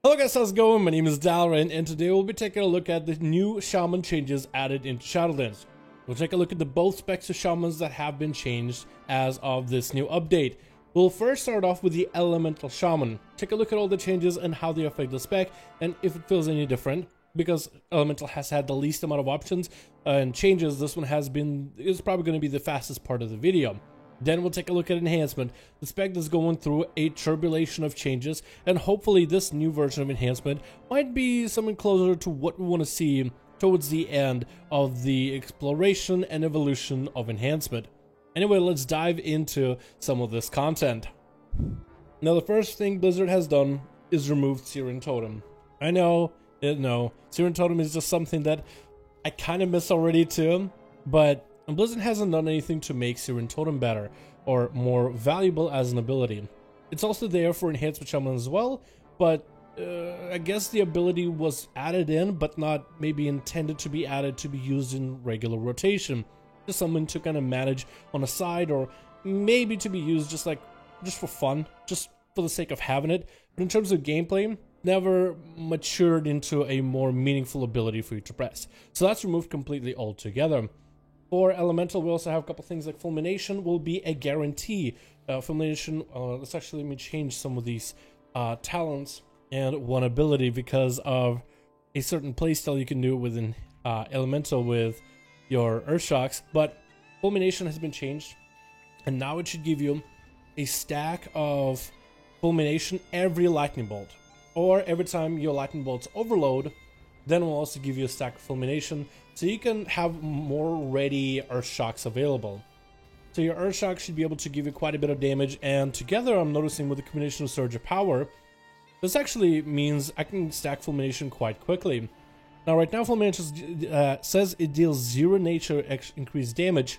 Hello guys, how's it going? My name is Dalren, and today we'll be taking a look at the new Shaman changes added into Shadowlands. We'll take a look at the both specs of Shamans that have been changed as of this new update. We'll first start off with the Elemental Shaman. Take a look at all the changes and how they affect the spec, and if it feels any different. Because Elemental has had the least amount of options and changes, this one is probably going to be the fastest part of the video. Then we'll take a look at Enhancement. The spec is going through a turbulation of changes, and hopefully this new version of Enhancement might be something closer to what we want to see towards the end of the exploration and evolution of Enhancement. Anyway, let's dive into some of this content. Now, the first thing Blizzard has done is removed Searing Totem. I know, Searing Totem is just something that I kind of miss already too, but Blizzard hasn't done anything to make Searing Totem better or more valuable as an ability. It's also there for Enhancement Shaman as well, but I guess the ability was added in, but not maybe intended to be added to be used in regular rotation. Just something to kind of manage on a side, or maybe to be used just for fun, just for the sake of having it. But in terms of gameplay, never matured into a more meaningful ability for you to press. So that's removed completely altogether. For Elemental, we also have a couple things like Fulmination will be a guarantee. Fulmination, let me change some of these talents and one ability because of a certain playstyle you can do within Elemental with your Earth Shocks. But Fulmination has been changed, and now it should give you a stack of Fulmination every Lightning Bolt. Or every time your Lightning Bolts overload, then we'll also give you a stack of Fulmination, so you can have more ready Earth Shocks available. So your Earth Shock should be able to give you quite a bit of damage, and together I'm noticing with the combination of Surge of Power, this actually means I can stack Fulmination quite quickly. Now right now Fulmination says it deals 0 nature increased damage,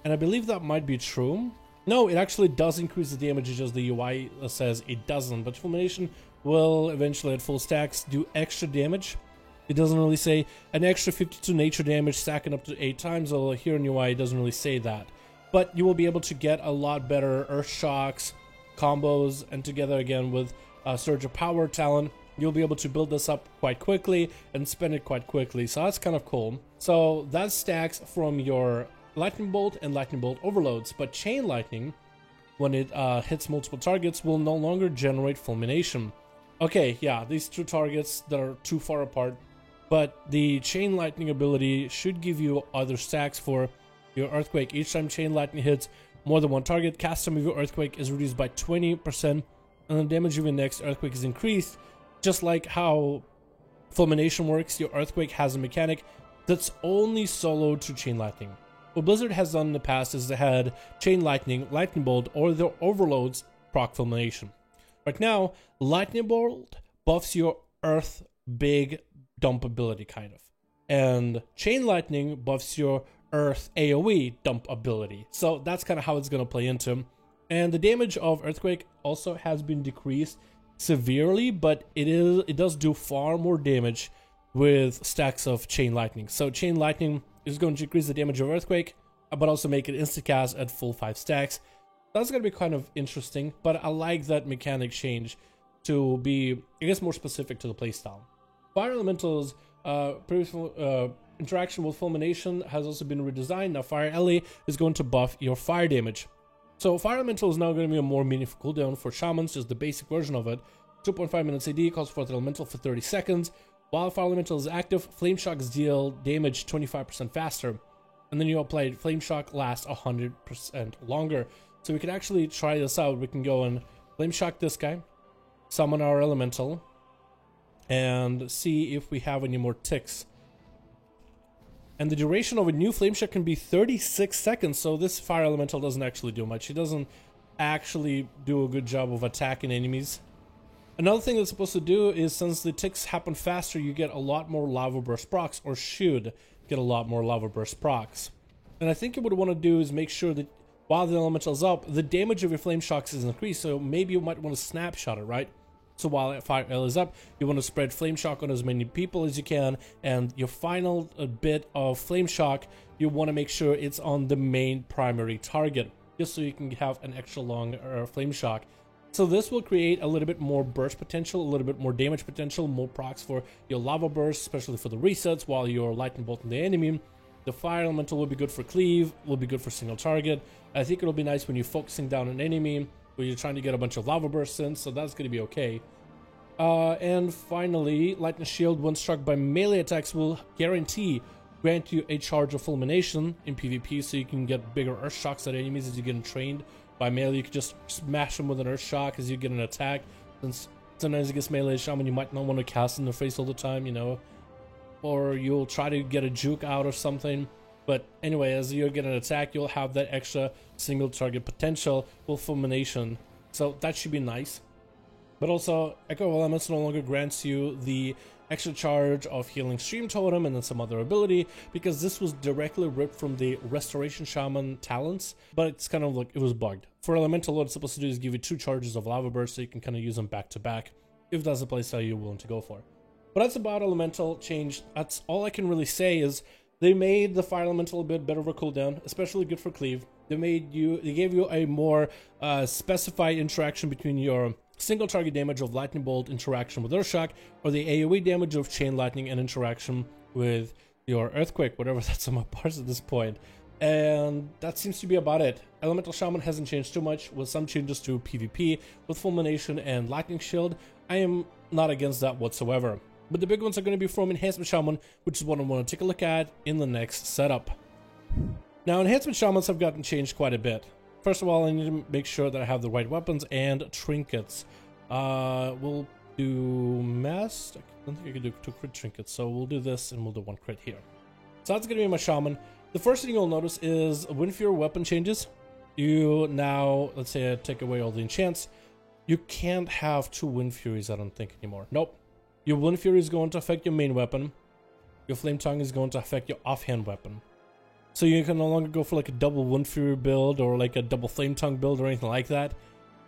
and I believe that might be true. No, it actually does increase the damage, it's just the UI says it doesn't, but Fulmination will eventually at full stacks do extra damage. It doesn't really say an extra 52 nature damage stacking up to 8 times, although here in UI it doesn't really say that. But you will be able to get a lot better Earth Shocks, combos, and together again with Surge of Power talent, you'll be able to build this up quite quickly and spend it quite quickly, so that's kind of cool. So that stacks from your Lightning Bolt and Lightning Bolt overloads, but Chain Lightning, when it hits multiple targets, will no longer generate Fulmination. Okay, yeah, these two targets that are too far apart, but the Chain Lightning ability should give you other stacks for your Earthquake. Each time Chain Lightning hits more than one target, cast time of your Earthquake is reduced by 20%, and the damage of your next Earthquake is increased. Just like how Fulmination works, your Earthquake has a mechanic that's only soloed to Chain Lightning. What Blizzard has done in the past is they had Chain Lightning, Lightning Bolt, or their overloads proc Fulmination. Right now, Lightning Bolt buffs your Earth big dump ability, kind of. And Chain Lightning buffs your Earth AoE dump ability. So that's kind of how it's going to play into. And the damage of Earthquake also has been decreased severely, but it does do far more damage with stacks of Chain Lightning. So Chain Lightning is going to increase the damage of Earthquake, but also make it insta-cast at full 5 stacks. That's going to be kind of interesting, but I like that mechanic change to be, I guess, more specific to the playstyle. Fire Elemental's previous interaction with Fulmination has also been redesigned. Now Fire Ele is going to buff your fire damage. So Fire Elemental is now going to be a more meaningful cooldown for Shamans, just the basic version of it. 2.5 minutes AD, calls forth Elemental for 30 seconds. While Fire Elemental is active, Flame Shocks deal damage 25% faster. And then you apply Flame Shock lasts 100% longer. So we can actually try this out. We can go and Flame Shock this guy, summon our Elemental, and see if we have any more ticks. And the duration of a new Flame Shock can be 36 seconds, so this Fire Elemental doesn't actually do much. It doesn't actually do a good job of attacking enemies. Another thing it's supposed to do is, since the ticks happen faster, you get a lot more Lava Burst procs, or should get a lot more Lava Burst procs. And I think what you would want to do is make sure that while the Elemental's up, the damage of your Flame Shocks is increased, so maybe you might want to snapshot it, right? So while Fire Ele is up, you want to spread Flame Shock on as many people as you can, and your final bit of Flame Shock, you want to make sure it's on the main primary target, just so you can have an extra long Flame Shock. So this will create a little bit more burst potential, a little bit more damage potential, more procs for your lava burst, especially for the resets while you're lightning bolting the enemy. The fire elemental will be good for cleave, will be good for single target. I think it'll be nice when you're focusing down an enemy, where you're trying to get a bunch of lava bursts in, so that's going to be okay. And finally, lightning shield when struck by melee attacks will grant you a charge of fulmination in PvP, so you can get bigger earth shocks at enemies as you get trained. By melee, you can just smash them with an earth shock as you get an attack. Since sometimes against melee shaman, you might not want to cast in their face all the time, you know, or you'll try to get a juke out or something. But anyway, as you get an attack, you'll have that extra single target potential with fulmination, so that should be nice. But also, Echo of Elements no longer grants you the extra charge of Healing Stream Totem and then some other ability, because this was directly ripped from the Restoration Shaman talents, but it's kind of like it was bugged. For Elemental, what it's supposed to do is give you 2 charges of Lava Burst, so you can kind of use them back to back, if that's the playstyle you're willing to go for. But that's about Elemental change. That's all I can really say is they made the Fire Elemental a bit better for cooldown, especially good for cleave. They gave you a more specified interaction between your single target damage of Lightning Bolt interaction with Earthshock, or the AoE damage of Chain Lightning and interaction with your Earthquake, whatever that sum of parts at this point. And that seems to be about it. Elemental Shaman hasn't changed too much, with some changes to PvP, with Fulmination and Lightning Shield. I am not against that whatsoever. But the big ones are going to be from Enhancement Shaman, which is what I want to take a look at in the next setup. Now, Enhancement Shamans have gotten changed quite a bit. First of all, I need to make sure that I have the right weapons and trinkets. We'll do mass. I don't think I can do 2 crit trinkets, so we'll do this and we'll do 1 crit here. So that's going to be my shaman. The first thing you'll notice is when your weapon changes, you now, let's say I take away all the enchants, you can't have 2 Wind Furies, I don't think, anymore. Nope. Your Wind Fury is going to affect your main weapon. Your Flame Tongue is going to affect your offhand weapon. So you can no longer go for like a double Wind Fury build or like a double Flame Tongue build or anything like that.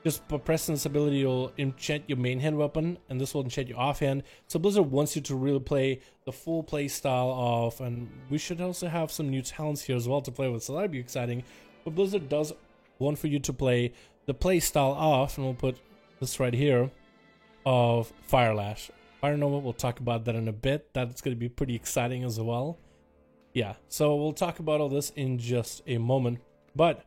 Just by pressing this ability, you'll enchant your main hand weapon, and this will enchant your offhand. So Blizzard wants you to really play the full play style of, and we should also have some new talents here as well to play with, so that'd be exciting. But Blizzard does want for you to play the play style of, and we'll put this right here, of Fire Lash. Fire Nova, we'll talk about that in a bit. That's going to be pretty exciting as well. Yeah, so we'll talk about all this in just a moment. But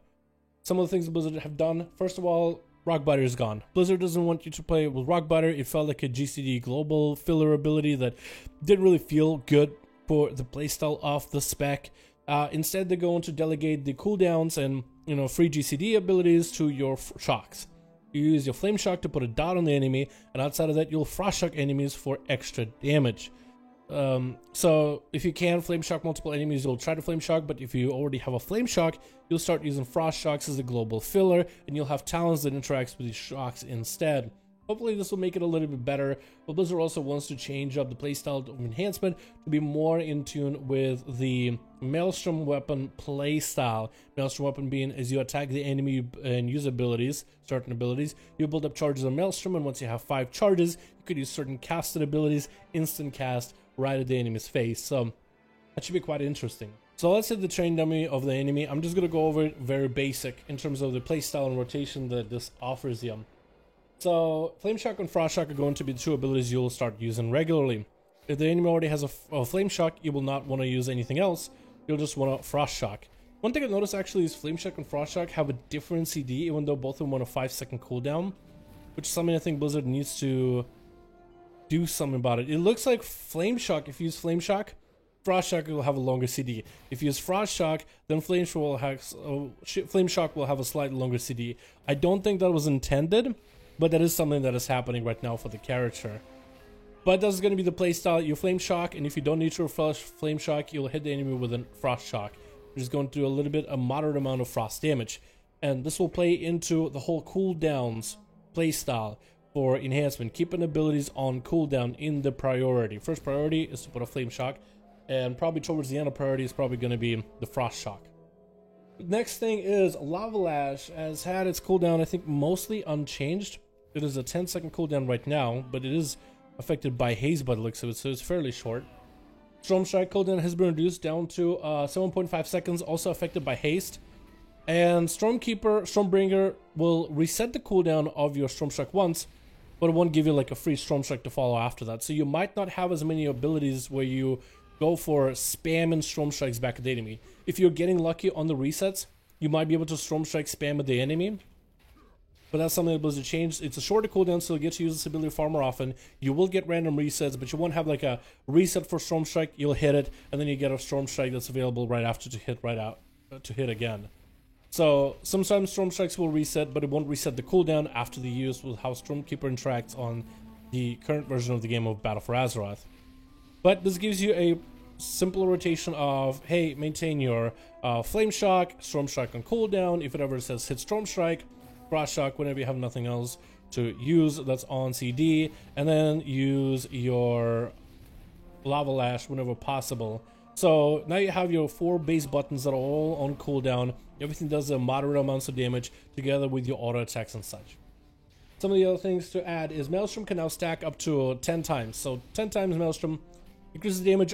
some of the things Blizzard have done, first of all, Rockbiter is gone. Blizzard doesn't want you to play with Rockbiter. It felt like a GCD global filler ability that didn't really feel good for the playstyle of the spec. Instead, they're going to delegate the cooldowns and free GCD abilities to your shocks. You use your Flame Shock to put a dot on the enemy, and outside of that, you'll Frost Shock enemies for extra damage. So if you can Flame Shock multiple enemies, you'll try to Flame Shock, but if you already have a Flame Shock, you'll start using Frost Shocks as a global filler, and you'll have talents that interacts with these shocks instead. Hopefully this will make it a little bit better, but Blizzard also wants to change up the playstyle of enhancement to be more in tune with the Maelstrom weapon playstyle. Maelstrom weapon being as you attack the enemy and use abilities, certain abilities, you build up charges on Maelstrom, and once you have 5 charges, you could use certain casted abilities, instant cast, right at the enemy's face. So that should be quite interesting. So let's hit the train dummy of the enemy. I'm just going to go over it very basic in terms of the playstyle and rotation that this offers you. So Flame Shock and Frost Shock are going to be the 2 abilities you'll start using regularly. If the enemy already has a Flame Shock, you will not want to use anything else. You'll just want to Frost Shock. One thing I noticed actually is Flame Shock and Frost Shock have a different CD, even though both of them want a 5-second cooldown, which is something I think Blizzard needs to do something about it. It looks like Flame Shock, if you use Flame Shock, Frost Shock will have a longer CD. If you use Frost Shock, then Flame Shock will have a slightly longer CD. I don't think that was intended, but that is something that is happening right now for the character. But that's going to be the playstyle. You Flame Shock, and if you don't need to Flame Shock, you'll hit the enemy with a Frost Shock, which is going to do a moderate amount of frost damage. And this will play into the whole cooldowns playstyle for enhancement, keeping abilities on cooldown in the priority. First priority is to put a Flame Shock, and probably towards the end of priority is probably going to be the Frost Shock. Next thing is Lava Lash has had its cooldown, I think, mostly unchanged. It is a 10-second cooldown right now, but it is affected by haze by the looks of it, so it's fairly short. Storm Strike cooldown has been reduced down to 7.5 seconds, also affected by haste. And Stormbringer will reset the cooldown of your Storm Strike once, but it won't give you like a free Storm Strike to follow after that. So you might not have as many abilities where you go for spamming Storm Strikes back at the enemy. If you're getting lucky on the resets, you might be able to Storm Strike spam at the enemy. But that's something that Blizzard changed. It's a shorter cooldown, so you'll get to use this ability far more often. You will get random resets, but you won't have like a reset for Storm Strike. You'll hit it, and then you get a Storm Strike that's available right after to hit again. So sometimes Storm Strikes will reset, but it won't reset the cooldown after the use with how Stormkeeper interacts on the current version of the game of Battle for Azeroth. But this gives you a simple rotation of, hey, maintain your Flame Shock, Storm Strike on cooldown. If it ever says hit Storm Strike, Frost Shock whenever you have nothing else to use that's on CD, and then use your Lava Lash whenever possible. So now you have your 4 base buttons that are all on cooldown. Everything does a moderate amounts of damage together with your auto attacks and such. Some of the other things to add is Maelstrom can now stack up to 10 times. So 10 times Maelstrom increases damage,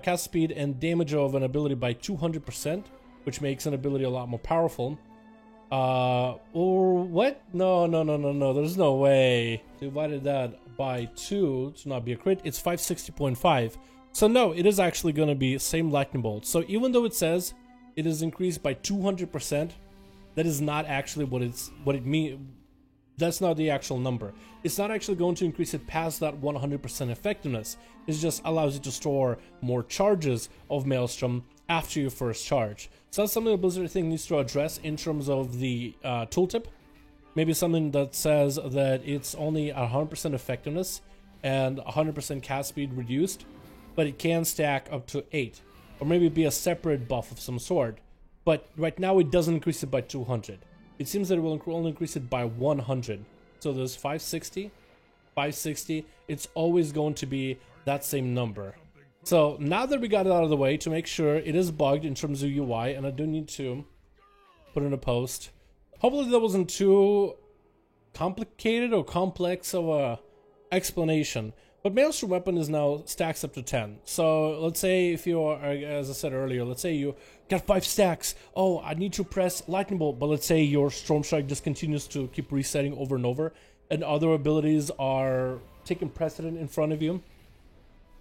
cast speed, and damage of an ability by 200%, which makes an ability a lot more powerful. Or what? No, there's no way. Divided that by 2 to not be a crit, it's 560.5. So no, it is actually going to be same lightning bolt. So even though it says it is increased by 200%, that is not actually what it means. That's not the actual number. It's not actually going to increase it past that 100% effectiveness. It just allows you to store more charges of Maelstrom after your first charge. So that's something that Blizzard I think needs to address in terms of the tooltip. Maybe something that says that it's only 100% effectiveness and 100% cast speed reduced, but it can stack up to 8. Or maybe be a separate buff of some sort. But right now it doesn't increase it by 200. It seems that it will only increase it by 100. So there's 560, 560. It's always going to be that same number. So now that we got it out of the way, to make sure it is bugged in terms of UI, and I do need to put in a post. Hopefully that wasn't too complicated or complex of a explanation. But Maelstrom Weapon is now stacks up to 10. So let's say if you are, as I said earlier, let's say you got 5 stacks. Oh, I need to press Lightning Bolt, but let's say your Storm Strike just continues to keep resetting over and over, and other abilities are taking precedent in front of you.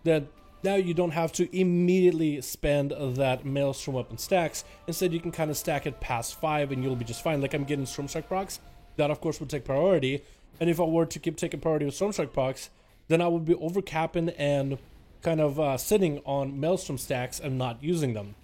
Then now you don't have to immediately spend that Maelstrom Weapon stacks. Instead, you can kind of stack it past 5 and you'll be just fine. Like I'm getting Storm Strike procs. That, of course, would take priority. And if I were to keep taking priority with Storm Strike procs, then I would be overcapping and kind of sitting on Maelstrom stacks and not using them.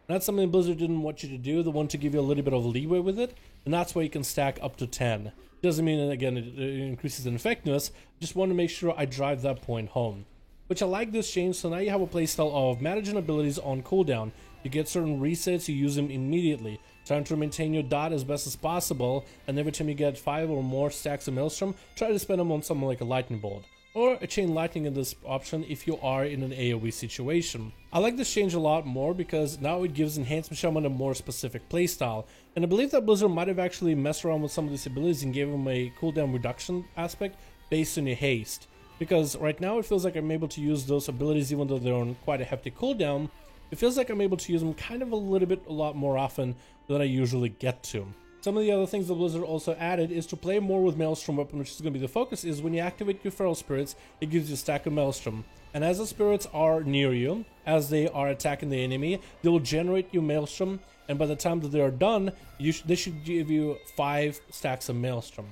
And that's something Blizzard didn't want you to do. They want to give you a little bit of leeway with it, and that's why you can stack up to 10. Doesn't mean that, again, it increases in effectiveness. Just want to make sure I drive that point home. Which I like this change, so now you have a playstyle of managing abilities on cooldown. You get certain resets, you use them immediately. Trying to maintain your dot as best as possible, and every time you get 5 or more stacks of Maelstrom, try to spend them on something like a Lightning Bolt. Or a Chain Lightning in this option if you are in an AoE situation. I like this change a lot more because now it gives Enhancement Shaman a more specific playstyle. And I believe that Blizzard might have actually messed around with some of these abilities and gave them a cooldown reduction aspect based on your haste. Because right now it feels like I'm able to use those abilities even though they're on quite a hefty cooldown. It feels like I'm able to use them kind of a lot more often than I usually get to. Some of the other things that Blizzard also added is to play more with Maelstrom Weapon, which is going to be the focus, is when you activate your Feral Spirits, it gives you a stack of Maelstrom. And as the spirits are near you, as they are attacking the enemy, they will generate you Maelstrom, and by the time that they are done, they should give you 5 stacks of Maelstrom.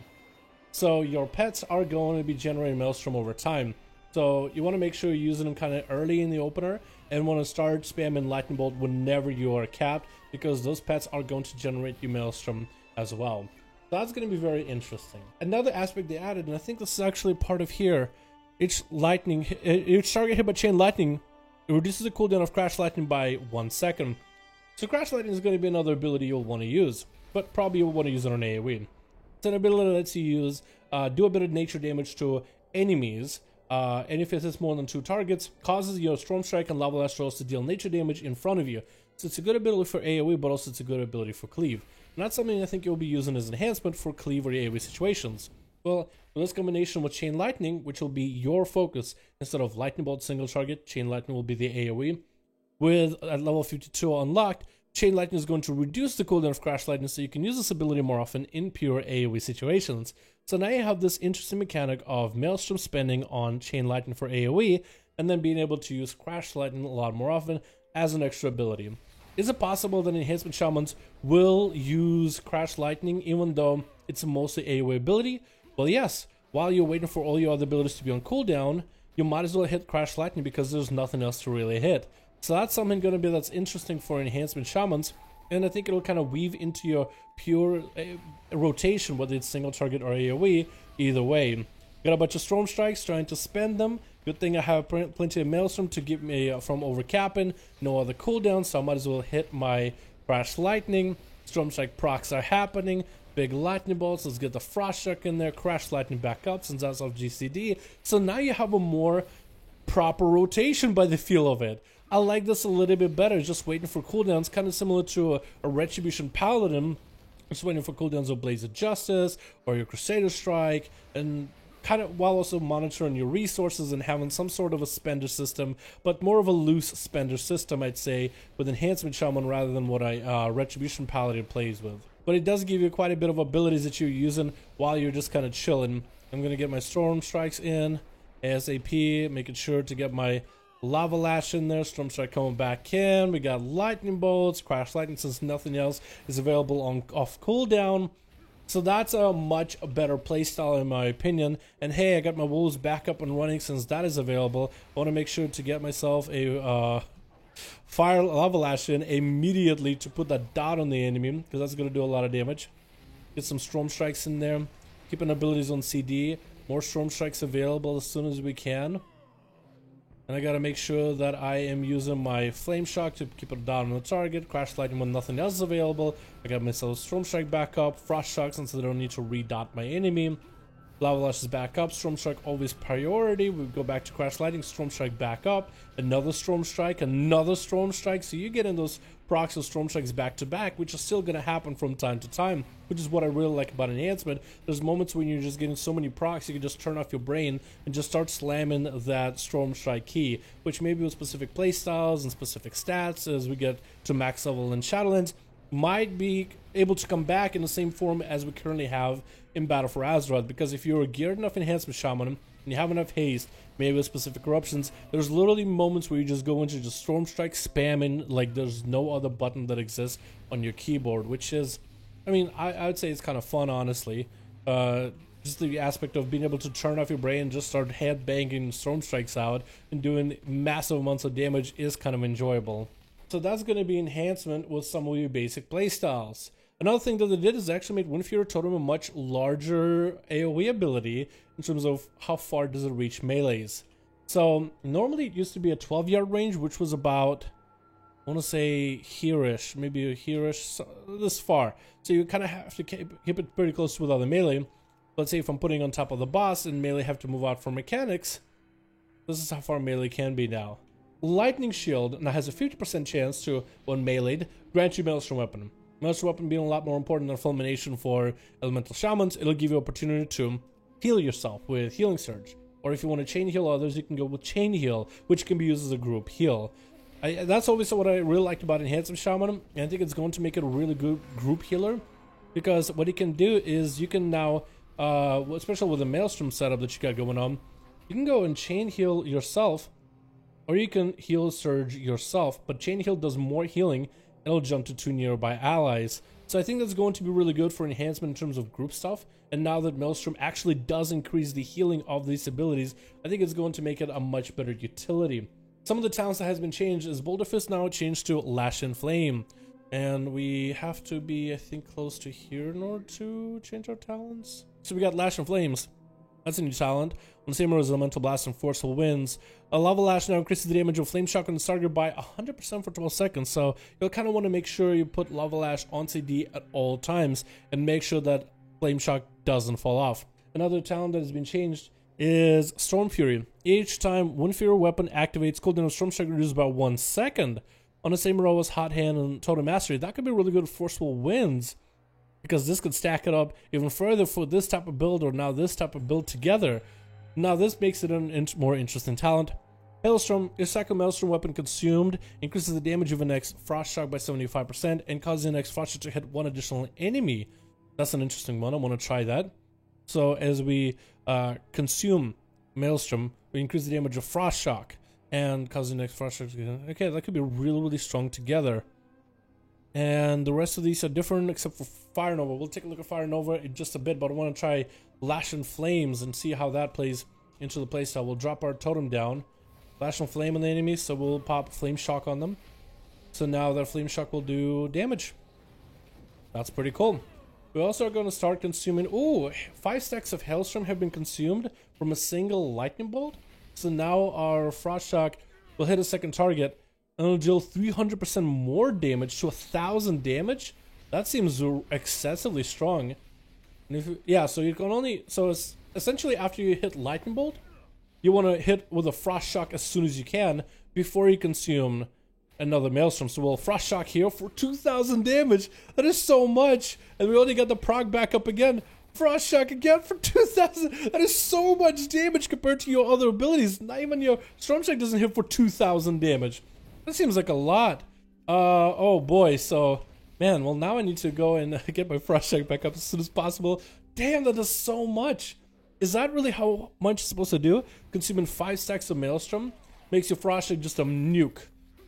So your pets are going to be generating Maelstrom over time. So you want to make sure you're using them kind of early in the opener, and want to start spamming Lightning Bolt whenever you are capped, because those pets are going to generate you Maelstrom as well. So that's going to be very interesting. Another aspect they added, and I think this is actually part of here, each target hit by Chain Lightning, it reduces the cooldown of Crash Lightning by 1 second. So Crash Lightning is going to be another ability you'll want to use, but probably you'll want to use it on AoE. It's an ability that lets you do a bit of nature damage to enemies, and if it hits more than 2 targets, causes your Storm Strike and Lava Lash rolls to deal nature damage in front of you. So it's a good ability for AoE, but also it's a good ability for cleave. And that's something I think you'll be using as enhancement for cleave or AoE situations. Well, with this combination with Chain Lightning, which will be your focus, instead of Lightning Bolt single target, Chain Lightning will be the AoE. With at level 52 unlocked, Chain Lightning is going to reduce the cooldown of Crash Lightning, so you can use this ability more often in pure AoE situations. So now you have this interesting mechanic of Maelstrom spending on Chain Lightning for AoE, and then being able to use Crash Lightning a lot more often as an extra ability. Is it possible that Enhancement Shamans will use Crash Lightning even though it's a mostly AoE ability? Well, yes. While you're waiting for all your other abilities to be on cooldown, you might as well hit Crash Lightning because there's nothing else to really hit. So that's something going to be that's interesting for Enhancement Shamans, and I think it'll kind of weave into your pure rotation, whether it's single target or AoE, either way. Got a bunch of Storm Strikes, trying to spend them. Good thing I have plenty of Maelstrom to keep me from overcapping. No other cooldowns, so I might as well hit my Crash Lightning. Storm Strike procs are happening. Big lightning bolts. Let's get the Frost Shock in there. Crash Lightning back up since that's off GCD. So now you have a more proper rotation by the feel of it. I like this a little bit better, just waiting for cooldowns, kind of similar to a Retribution Paladin, just waiting for cooldowns of Blaze of Justice or your Crusader Strike, and kind of while also monitoring your resources and having some sort of a spender system, but more of a loose spender system, I'd say, with Enhancement Shaman rather than what I Retribution Paladin plays with. But it does give you quite a bit of abilities that you're using while you're just kind of chilling. I'm going to get my Storm Strikes in ASAP, making sure to get my Lava Lash in there. Storm Strike coming back in. We got Lightning Bolts, Crash Lightning since nothing else is available on off cooldown. So that's a much better playstyle in my opinion. And hey, I got my Wolves back up and running since that is available. I want to make sure to get myself a Fire Lava Lash in immediately to put that dot on the enemy, because that's going to do a lot of damage. Get some Storm Strikes in there. Keeping abilities on CD. More Storm Strikes available as soon as we can. And I gotta make sure that I am using my Flame Shock to keep it down on the target. Crash Lightning when nothing else is available. I got myself Storm Strike back up. Frost Shock since I don't need to re-dot my enemy. Lava Lash is back up. Storm Strike always priority. We go back to Crash Lightning. Storm Strike back up. Another Storm Strike. Another Storm Strike. So you get in those procs of Storm Strikes back to back, which is still going to happen from time to time, which is what I really like about Enhancement. There's moments when you're just getting so many procs, you can just turn off your brain and just start slamming that Storm Strike key, which maybe with specific playstyles and specific stats as we get to max level in Shadowlands, might be able to come back in the same form as we currently have in Battle for Azeroth, because if you're a geared enough Enhancement Shaman and you have enough haste, maybe with specific corruptions, there's literally moments where you just go into just Storm Strike spamming like there's no other button that exists on your keyboard, which is, I mean, I would say it's kind of fun, honestly. Just the aspect of being able to turn off your brain and just start head banging Storm Strikes out and doing massive amounts of damage is kind of enjoyable. So that's going to be Enhancement with some of your basic playstyles. Another thing that they did is actually made Windfury Totem a much larger AoE ability in terms of how far does it reach melees. So normally it used to be a 12-yard range, which was about, I want to say here-ish, maybe here-ish, this far. So you kind of have to keep it pretty close with other melee. Let's say if I'm putting on top of the boss and melee have to move out for mechanics, this is how far melee can be now. Lightning Shield now has a 50% chance to, when meleeed, grant you Maelstrom Weapon. Maelstrom Weapon being a lot more important than Fulmination for Elemental Shamans, it'll give you opportunity to heal yourself with Healing Surge. Or if you want to chain heal others, you can go with Chain Heal, which can be used as a group heal. That's always what I really liked about Enhancement Shaman, and I think it's going to make it a really good group healer, because what you can do is you can now, especially with the Maelstrom setup that you got going on, you can go and Chain Heal yourself, or you can Heal Surge yourself, but Chain Heal does more healing, and it'll jump to 2 nearby allies. So I think that's going to be really good for Enhancement in terms of group stuff, and now that Maelstrom actually does increase the healing of these abilities, I think it's going to make it a much better utility. Some of the talents that has been changed is Boulder Fist now changed to Lash and Flame, and we have to be, I think, close to here in order to change our talents. So we got Lash and Flames. That's a new talent. On the same row as Elemental Blast and Forceful Winds. A Lava Lash now increases the damage of Flame Shock on the target by 100% for 12 seconds, so you'll kind of want to make sure you put Lava Lash on CD at all times and make sure that Flame Shock doesn't fall off. Another talent that has been changed is Storm Fury. Each time Windfury weapon activates, cooldown of Storm Strike reduced by 1 second. On the same row as Hot Hand and Totem Mastery, that could be really good with Forceful Winds, because this could stack it up even further for this type of build, or now this type of build together. Now this makes it a more interesting talent. Hailstorm, your second Maelstrom weapon consumed increases the damage of the next Frost Shock by 75% and causes the next Frost Shock to hit one additional enemy. That's an interesting one. I want to try that. So as we consume Maelstrom, we increase the damage of Frost Shock and cause the next Frost Shock to get... Okay, that could be really, really strong together. And the rest of these are different except for Fire Nova. We'll take a look at Fire Nova in just a bit, but I want to try Lash and Flames and see how that plays into the playstyle. We'll drop our totem down, Lash and Flame on the enemies, so we'll pop Flame Shock on them. So now that Flame Shock will do damage. That's pretty cool. We also are going to start consuming... Ooh, 5 stacks of Hailstorm have been consumed from a single Lightning Bolt. So now our Frost Shock will hit a second target and it'll deal 300% more damage to 1,000 damage. That seems excessively strong. And if yeah, so you can only... So it's essentially after you hit Lightning Bolt, you want to hit with a Frost Shock as soon as you can before you consume another Maelstrom. So we'll Frost Shock here for 2,000 damage. That is so much. And we only got the prog back up again. Frost Shock again for 2,000. That is so much damage compared to your other abilities. Not even your Storm Strike doesn't hit for 2,000 damage. That seems like a lot. Oh boy, so... Man, well now I need to go and get my Frost Shock back up as soon as possible. Damn, that does so much. Is that really how much it's supposed to do? Consuming 5 stacks of Maelstrom makes your Frost Shock just a nuke.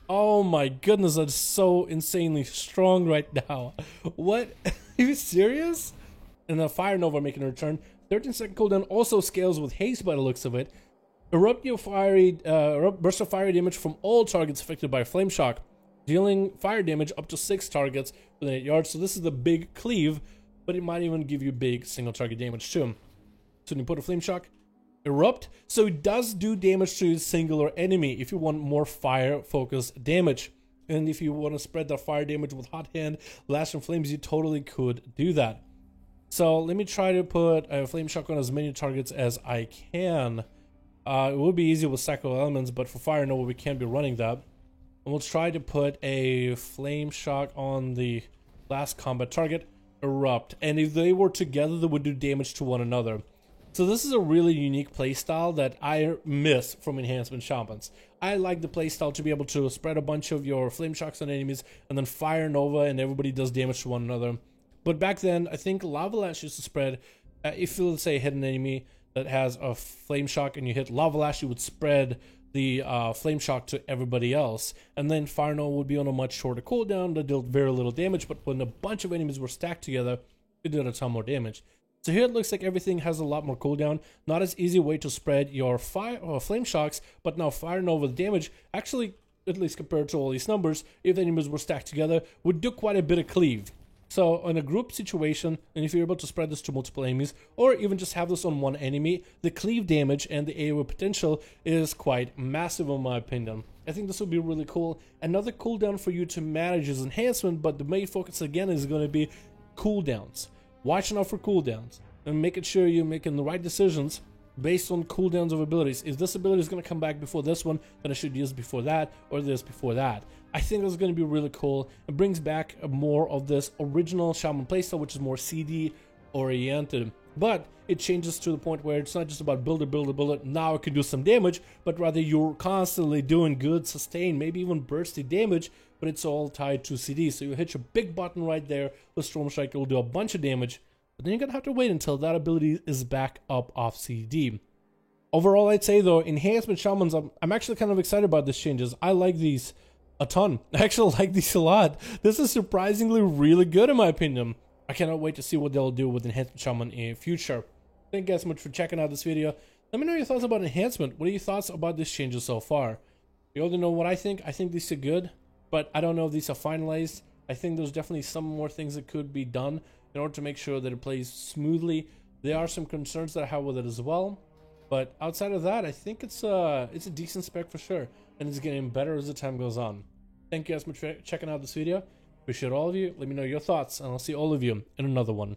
Oh my goodness, that's so insanely strong right now. What? Are you serious? And the Fire Nova making a return. 13-second cooldown also scales with haste by the looks of it. Erupt your burst of fiery damage from all targets affected by Flame Shock, dealing fire damage up to 6 targets within 8 yards. So this is the big cleave, but it might even give you big single target damage too. So when you put a Flame Shock, Erupt, so it does do damage to a singular enemy if you want more fire focused damage. And if you want to spread that fire damage with Hot Hand, Lash and Flames, you totally could do that. So let me try to put a Flame Shock on as many targets as I can. It would be easy with Sacral Elements, but for Fire Nova we can't be running that. And we'll try to put a Flame Shock on the last combat target, Erupt. And if they were together, they would do damage to one another. So this is a really unique playstyle that I miss from Enhancement Shamans. I like the playstyle to be able to spread a bunch of your Flame Shocks on enemies and then Fire Nova and everybody does damage to one another. But back then, I think Lava Lash used to spread, if you, let's say, hit an enemy that has a Flame Shock and you hit Lava Lash, you would spread the Flame Shock to everybody else. And then Fire Nova would be on a much shorter cooldown that dealt very little damage, but when a bunch of enemies were stacked together, it did a ton more damage. So here it looks like everything has a lot more cooldown. Not as easy way to spread your Flame Shocks, but now Fire Nova damage, actually, at least compared to all these numbers, if the enemies were stacked together, would do quite a bit of cleave. So in a group situation, and if you're able to spread this to multiple enemies, or even just have this on one enemy, the cleave damage and the AoE potential is quite massive in my opinion. I think this would be really cool. Another cooldown for you to manage is enhancement, but the main focus again is going to be cooldowns. Watching out for cooldowns and making sure you're making the right decisions based on cooldowns of abilities. If this ability is going to come back before this one, then I should use before that, or this before that. I think this is going to be really cool. It brings back more of this original Shaman playstyle, which is more CD oriented. But it changes to the point where it's not just about build it, now it can do some damage, but rather you're constantly doing good, sustained, maybe even bursty damage, but it's all tied to CD. So you hit your big button right there with Storm Strike, it will do a bunch of damage, but then you're going to have to wait until that ability is back up off CD. Overall, I'd say though, Enhancement Shamans, I'm actually kind of excited about these changes. I like these a ton. I actually like these a lot. This is surprisingly really good in my opinion. I cannot wait to see what they'll do with Enhancement Shaman in the future. Thank you guys so much for checking out this video. Let me know your thoughts about Enhancement. What are your thoughts about these changes so far? You already know what I think. I think these are good, but I don't know if these are finalized. I think there's definitely some more things that could be done in order to make sure that it plays smoothly. There are some concerns that I have with it as well, but outside of that, I think it's a decent spec for sure, and it's getting better as the time goes on. Thank you guys so much for checking out this video. Appreciate all of you. Let me know your thoughts, and I'll see all of you in another one.